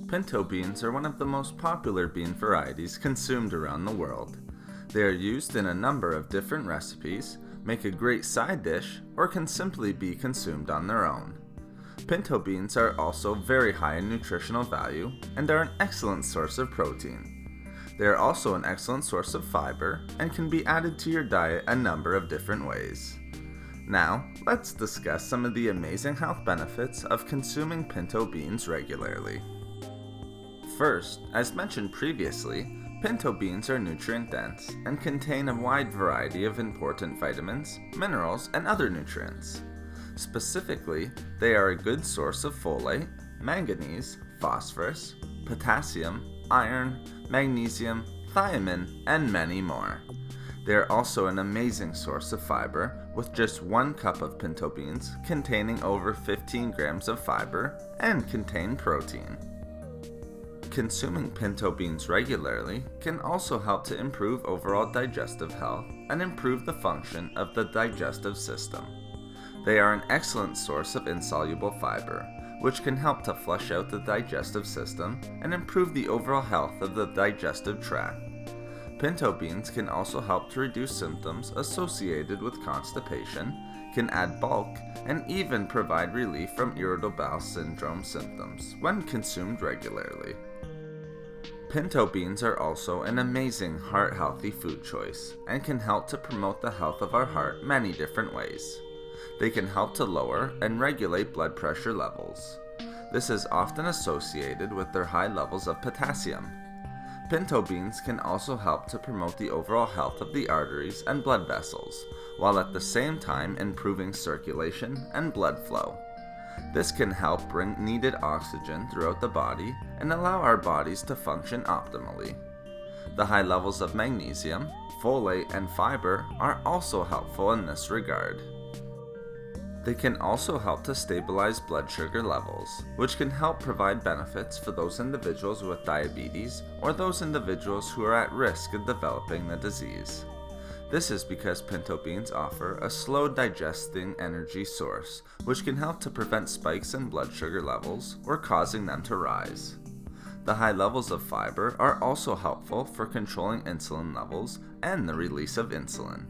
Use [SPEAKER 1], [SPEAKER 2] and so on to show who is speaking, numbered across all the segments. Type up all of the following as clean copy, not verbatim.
[SPEAKER 1] Pinto beans are one of the most popular bean varieties consumed around the world. They are used in a number of different recipes, make a great side dish, or can simply be consumed on their own. Pinto beans are also very high in nutritional value and are an excellent source of protein. They are also an excellent source of fiber and can be added to your diet a number of different ways. Now, let's discuss some of the amazing health benefits of consuming pinto beans regularly. First, as mentioned previously, pinto beans are nutrient-dense and contain a wide variety of important vitamins, minerals, and other nutrients. Specifically, they are a good source of folate, manganese, phosphorus, potassium, iron, magnesium, thiamin, and many more. They are also an amazing source of fiber, with just 1 cup of pinto beans containing over 15 grams of fiber and contain protein. Consuming pinto beans regularly can also help to improve overall digestive health and improve the function of the digestive system. They are an excellent source of insoluble fiber, which can help to flush out the digestive system and improve the overall health of the digestive tract. Pinto beans can also help to reduce symptoms associated with constipation, can add bulk, and even provide relief from irritable bowel syndrome symptoms when consumed regularly. Pinto beans are also an amazing heart-healthy food choice and can help to promote the health of our heart many different ways. They can help to lower and regulate blood pressure levels. This is often associated with their high levels of potassium. Pinto beans can also help to promote the overall health of the arteries and blood vessels, while at the same time improving circulation and blood flow. This can help bring needed oxygen throughout the body and allow our bodies to function optimally. The high levels of magnesium, folate, and fiber are also helpful in this regard. They can also help to stabilize blood sugar levels, which can help provide benefits for those individuals with diabetes or those individuals who are at risk of developing the disease. This is because pinto beans offer a slow digesting energy source, which can help to prevent spikes in blood sugar levels or causing them to rise. The high levels of fiber are also helpful for controlling insulin levels and the release of insulin.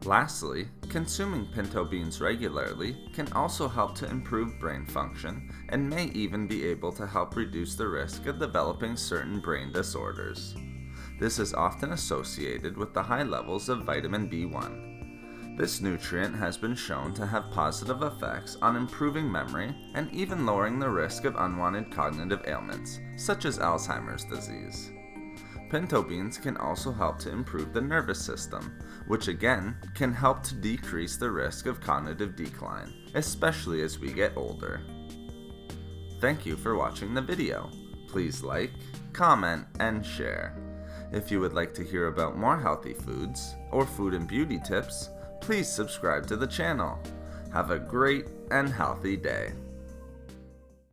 [SPEAKER 1] Lastly, consuming pinto beans regularly can also help to improve brain function and may even be able to help reduce the risk of developing certain brain disorders. This is often associated with the high levels of vitamin B1. This nutrient has been shown to have positive effects on improving memory and even lowering the risk of unwanted cognitive ailments, such as Alzheimer's disease. Pinto beans can also help to improve the nervous system, which again can help to decrease the risk of cognitive decline, especially as we get older. Thank you for watching the video. Please like, comment, and share. If you would like to hear about more healthy foods or food and beauty tips, please subscribe to the channel. Have a great and healthy day.